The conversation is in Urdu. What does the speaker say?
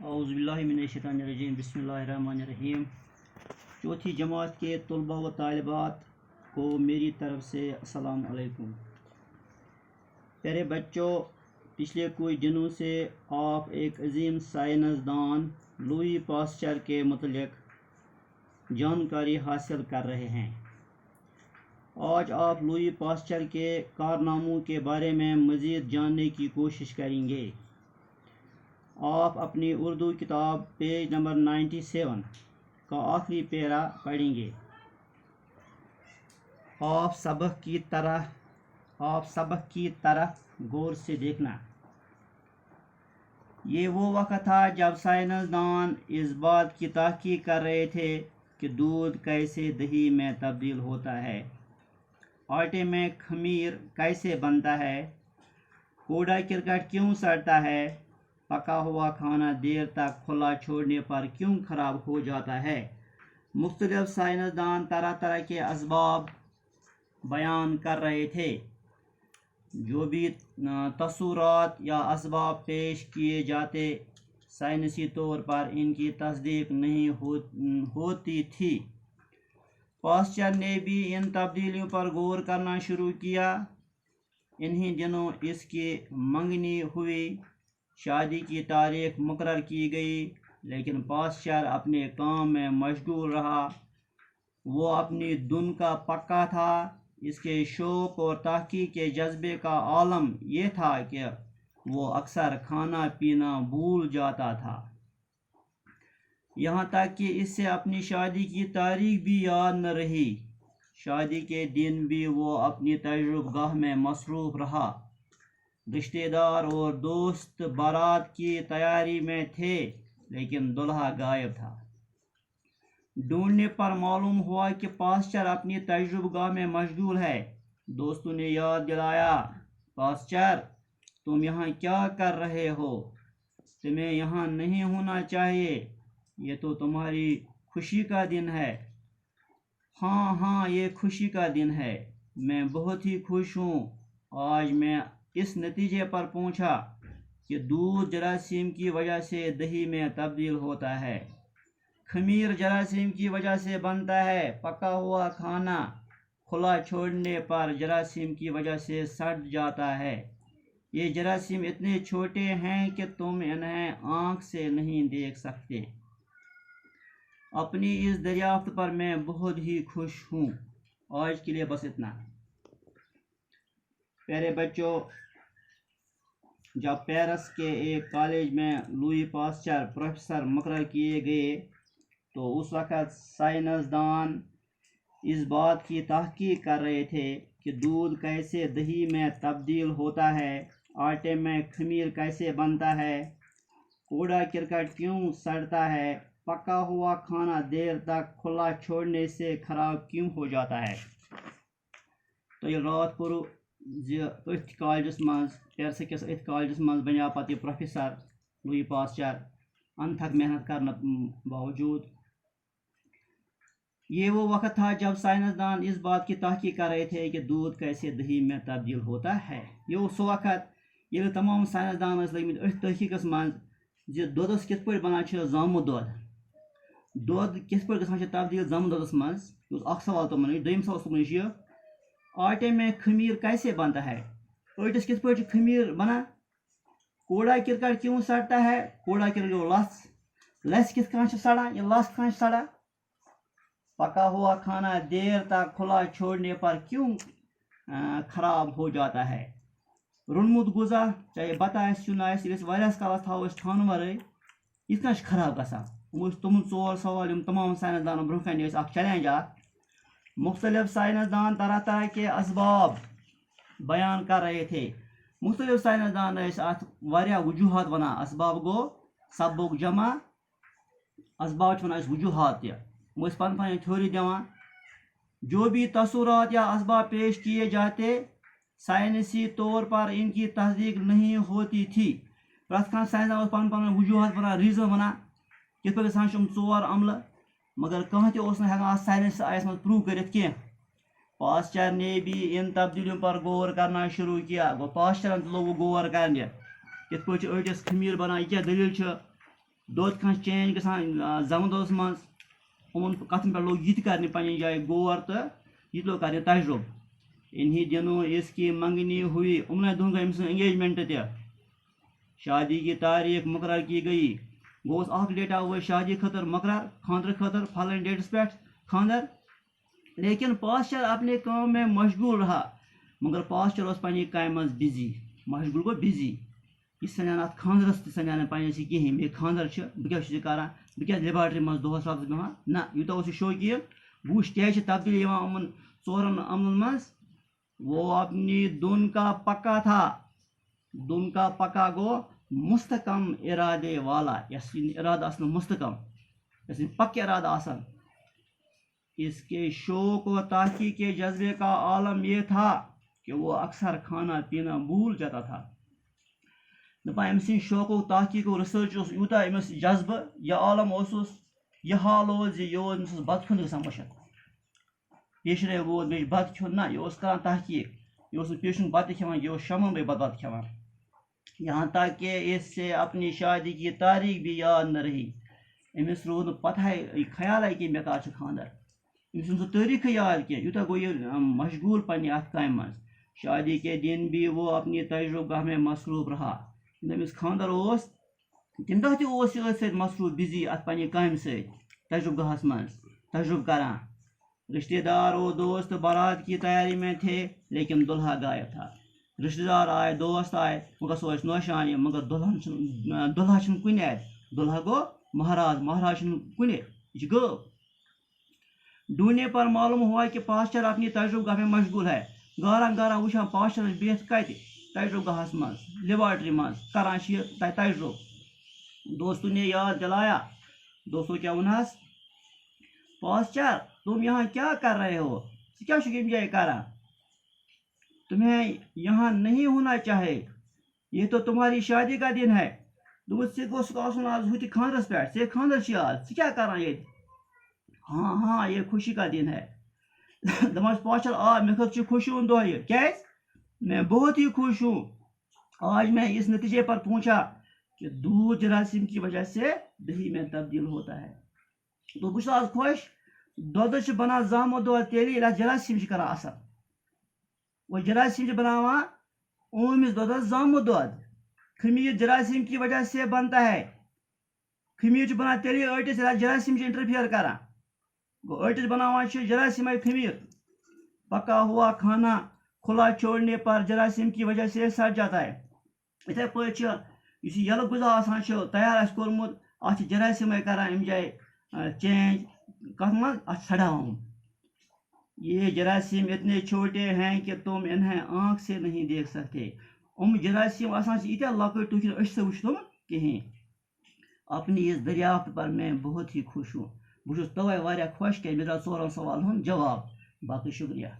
اعوذ باللہ من الشیطان الرجیم بسم اللہ الرحمن الرحیم۔ چوتھی جماعت کے طلباء و طالبات کو میری طرف سے السلام علیکم۔ پیارے بچوں، پچھلے کچھ دنوں سے آپ ایک عظیم سائنسدان لوئی پاسچر کے متعلق جانکاری حاصل کر رہے ہیں۔ آج آپ لوئی پاسچر کے کارناموں کے بارے میں مزید جاننے کی کوشش کریں گے۔ آپ اپنی اردو کتاب پیج نمبر 97 کا آخری پیرا پڑھیں گے۔ آپ سبق کی طرف غور سے دیکھنا۔ یہ وہ وقت تھا جب سائنسدان اس بات کی تحقیق کر رہے تھے کہ دودھ کیسے دہی میں تبدیل ہوتا ہے، آٹے میں خمیر کیسے بنتا ہے، کوڑا کرکٹ کیوں سڑتا ہے، پکا ہوا کھانا دیر تک کھلا چھوڑنے پر کیوں خراب ہو جاتا ہے۔ مختلف سائنسدان طرح طرح کے اسباب بیان کر رہے تھے۔ جو بھی تصورات یا اسباب پیش کیے جاتے، سائنسی طور پر ان کی تصدیق نہیں ہوتی تھی۔ پاسچر نے بھی ان تبدیلیوں پر غور کرنا شروع کیا۔ انہی دنوں اس کی منگنی ہوئی، شادی کی تاریخ مقرر کی گئی، لیکن پاسچر اپنے کام میں مشغول رہا۔ وہ اپنی دھن کا پکا تھا۔ اس کے شوق اور تحقیق کے جذبے کا عالم یہ تھا کہ وہ اکثر کھانا پینا بھول جاتا تھا، یہاں تک کہ اس سے اپنی شادی کی تاریخ بھی یاد نہ رہی۔ شادی کے دن بھی وہ اپنی تجربہ گاہ میں مصروف رہا۔ رشتہ دار اور دوست بارات کی تیاری میں تھے، لیکن دلہا غائب تھا۔ ڈھونڈنے پر معلوم ہوا کہ پاسچر اپنی تجربہ گاہ میں مشغول ہے۔ دوستوں نے یاد دلایا، پاسچر تم یہاں کیا کر رہے ہو؟ تمہیں یہاں نہیں ہونا چاہیے، یہ تو تمہاری خوشی کا دن ہے۔ ہاں یہ خوشی کا دن ہے، میں بہت ہی خوش ہوں۔ آج میں اس نتیجے پر پہنچا کہ دودھ جراثیم کی وجہ سے دہی میں تبدیل ہوتا ہے، خمیر جراثیم کی وجہ سے بنتا ہے، پکا ہوا کھانا کھلا چھوڑنے پر جراثیم کی وجہ سے سڑ جاتا ہے۔ یہ جراثیم اتنے چھوٹے ہیں کہ تم انہیں آنکھ سے نہیں دیکھ سکتے۔ اپنی اس دریافت پر میں بہت ہی خوش ہوں۔ آج کے لیے بس اتنا۔ پیارے بچوں، جب پیرس کے ایک کالج میں لوئی پاسچر پروفیسر مقرر کیے گئے تو اس وقت سائنسدان اس بات کی تحقیق کر رہے تھے کہ دودھ کیسے دہی میں تبدیل ہوتا ہے، آٹے میں خمیر کیسے بنتا ہے، کوڑا کرکٹ کیوں سڑتا ہے، پکا ہوا کھانا دیر تک کھلا چھوڑنے سے خراب کیوں ہو جاتا ہے۔ تو یہ رات کو اتھ کالجس مز پیرس کس اتھ کالجس مز بنیا پتہ یہ پروفیسر لوئی پاسچر انتھک محنت کرنے باوجود۔ یہ وہ وقت تھا جب سائنسدان اس بات کی تحقیق کر رہے تھے کہ دودھ کیسے دہی میں تبدیل ہوتا ہے۔ یہ سہ وقت ییٚلہِ تمام سائنسدان لگمت اتھ تحقیقس مز دودس کت پٲٹھۍ بنان زامت دود کت پٲٹھۍ گژھان تبدیل زامت دودس مز۔ یہ اکھ سوال تمن۔ دوٚیِم سوال تمن یہ آٹے میں خمیر کیسے بنتا ہے، آٹس کت پٲٹھۍ خمیر بنان، کوڑا کرکٹ کیوں سڑتا ہے، کوڑا کرکٹ لس کت کھان سڑان، یہ لس کھان سڑان، پکا ہوا کھانا دیر تک کھلا چھوڑنے پر کیوں خراب ہو جاتا ہے، رونمت غذا چاہے بتہ آسہِ سیُن آسہِ ییٚلہِ أسۍ واریاہس کالس تھاوو ٹھانہٕ ورٲے یِتھ کٔنۍ چھُ خراب گژھان۔ تِم ژور سوال یِم تمام سائنسدانن برونٛہہ کنہِ ٲسۍ اکھ چیلنج اکھ۔ مختلف سائنسدان طرح طرح کے اسباب بیان کر رہے تھے۔ مختلف سائنسدان ٲسۍ اتھ واریاہ وجوہات ونان۔ اسباب گوٚو سببُک جمع، اسباب چھِ ونان أسۍ وجوہات تہِ۔ یِم ٲسۍ پن پنٕنۍ تھیوری دِوان۔ جو بھی تصورات یا اسباب پیش کیے جاتے، سائنسی طور پر ان کی تصدیق نہیں ہوتی تھی۔ پرٛٮ۪تھ کانٛہہ سائنسدان اوس پن پنُن وجوہات ونان، ریزن ونان کِتھ پٲٹھۍ گژھان چھِ یِم ژور عملہٕ، مگر کانٛہہ تہِ اوس نہٕ ہٮ۪کان اتھ سائنس آیس منٛز پروو کٔرِتھ کینٛہہ۔ پاسچر نے بھی ان تبدیلیوں پر غور کرنا شروع کیا۔ گوٚو پاسچرن تہِ لوگ غور کرنہِ کِتھ پٲٹھۍ چھِ أٹِس خمیر بنان، یہِ کیٛاہ دٔلیٖل چھِ۔ دۄد کھَنٛچ چینج گژھان زَمہٕ دۄدَس منٛز یِمَن کَتھَن پٮ۪ٹھ لوگ یہِ تہِ کَرنہِ پنٛنہِ جایہِ غور تہٕ یہِ تہِ لوگ کَرنہِ تجرُبہٕ انہیں دنوں اس کی منگنی ہوئی امنے دۄہَن گٔے أمۍ سٕنٛز انگیجمنٹ تہِ شادی کی تاریخ مقرر کی گئی گوس اکھ ڈیٹا ہوئے شادی خٲطرٕ مقرر خاندر خٲطرٕ پھلٲنۍ ڈیٹس پٮ۪ٹھ خاندر لیکن پاسچر اپنے کام میں مشغول رہا مگر پاسچر اوس پنٛنہِ کامہِ منٛز بِزی مشغول گوٚو بِزی یہِ سَنیٛان اَتھ خاندرَس تہِ سَنیٛان نہٕ پنٛنِس یہِ کِہیٖنۍ مےٚ خاندر چھُ بہٕ کیٛاہ چھُس یہِ کَران بہٕ کیٛاہ لیبارٹری منٛز دۄہَس راتَس بیٚہوان نہ یوٗتاہ اوس یہِ شوقیٖن بہٕ وٕچھ کیٛازِ چھِ تبدیٖلی یِوان یِمَن ژورَن عملن منٛز وہ اپنی دن کا پکا تھا دن کا پکا گو مستحکم ارادے والا یس ارادہ آسان مستحکم یس پکے ارادہ آسان اس کے شوق و تحقیق کے جذبے کا عالم یہ تھا کہ وہ اکثر کھانا پینا بھول جاتا تھا دپان أمۍ سٕنٛدِ شوق و تحقیق و رِسٲرچ اوس یوٗتاہ أمِس جذبہٕ یہِ عالم اوسُس یہِ حال اوس زِ یہِ اوس أمِس اوس بَتہٕ کھیوٚن گژھان مٔشِد پیشرے ووت مےٚ چھُ بَتہٕ کھیوٚن نہ یہِ اوس کران تحقیق یہ اوس نہٕ پیشرُن بَتہٕ کھٮ۪وان یہِ اوس شامَن بٲگۍ بَتہٕ کھٮ۪وان یہاں تک کہ اس سے اپنی شادی کی تاریخ بھی یاد نہ رہی أمِس روٗد نہٕ پَتہٕے خیالٕے کہِ مےٚ کر چھُ خاندر أمِس چھُنہٕ سُہ تٲریٖخٕے یاد کینٛہہ یوٗتاہ گوٚو یہِ مشغوٗل پنٛنہِ اَتھ کامہِ منٛز شادی کے دن بھی وہ اپنی تجربہ گاہ میں مصروف رہا أمِس خاندر اوس تَمہِ دۄہ تہِ اوس یہِ أتھۍ سۭتۍ مصروٗف بِزی اَتھ پنٛنہِ کامہِ سۭتۍ تجربہ گاہَس منٛز تجربہ کران رشتے دار و دوست بارات کی تیاری میں تھے لیکن دلہا غائب تھا رشتے دار آئے دوست آئے مگر سُہ ٲسۍ نوشانی مگر دُلہا چھُنہٕ کُنہِ اَتہِ دُلہا گوٚو مہراز چھُنہٕ کُنہِ یہِ چھُ غٲب ڈھونڈنے پر معلوم ہوا کہ پاسچر اپنی تجربہ گاہ میں مشغول ہے گاران وٕچھان پاسچر بِہِتھ کَتہِ تجربہ گاہَس منٛز لیبارٹری منٛز کران چھِ یہِ تجربہ دوستوں نے یاد دلایا دوستو کیٛاہ ووٚنہَس پاسچر تم یہاں کیا کر رہے ہو کیا چھُکھ ییٚمہِ جایہِ کران تمہیں یہاں نہیں ہونا چاہے یہ تو تمہاری شادی کا دن ہے دوٚپُس ژےٚ گوٚژھُکھ آسُن آز ہُتہِ خاندرَس پٮ۪ٹھ ژےٚ خاندر چھُے آز ژٕ کیٛاہ کران ییٚتہِ ہاں یہ خوشی کا دن ہے دپان پاسچر مےٚ خٲطرٕ چھُ خوشی ہُنٛد دۄہ یہِ کیٛازِ میں بہت ہی خوش ہوں آج میں اس نتیجے پر پہنچا کہ دودھ جراثیم کی وجہ سے دہی میں تبدیل ہوتا ہے تو بہٕ چھُس آز خۄش دۄدٕ چھِ بنان زامُت دۄد تیٚلہِ ییٚلہِ اَتھ جراثیٖم چھِ کران اثر وہ جراثیم چھِ بناوان اومِس دۄدَس زامُت دۄد خمیٖر جراثیم کی وجہ سے بنتا ہے خمیٖر چھُ بنان تیٚلہِ ٲٹِس ییٚلہِ اَتھ جراثیم چھِ انٹرفیئر کران گوٚو ٲٹِس بناوان چھِ جراثیٖمے خمیٖر پکا ہوا کھانا کھلا چھوڑنے پر جراثیم کی وجہ سے سڑ جاتا ہے یِتھَے پٲٹھۍ چھُ یُس یہِ یَلہٕ غذا آسان چھُ تیار آسہِ کوٚرمُت اَتھ چھِ جراثیٖمے کران اَمہِ جایہِ چینج کَتھ منٛز اَتھ سڑاوُن یہ جراثیم اتنے چھوٹے ہیں کہ تم انہیں آنکھ سے نہیں دیکھ سکتے جراثیم آسان چھِ ییٖتیٛاہ لۄکٕٹۍ تُہۍ چھِنہٕ أچھ سۭتۍ وٕچھ تِم کِہیٖنۍ اپنی اس دریافت پر میں بہت ہی خوش ہوں بہٕ چھُس تَوَے واریاہ خۄش کہِ مےٚ درٛاو ژورَن سوالن ہُنٛد جواب باقٕے شُکریہ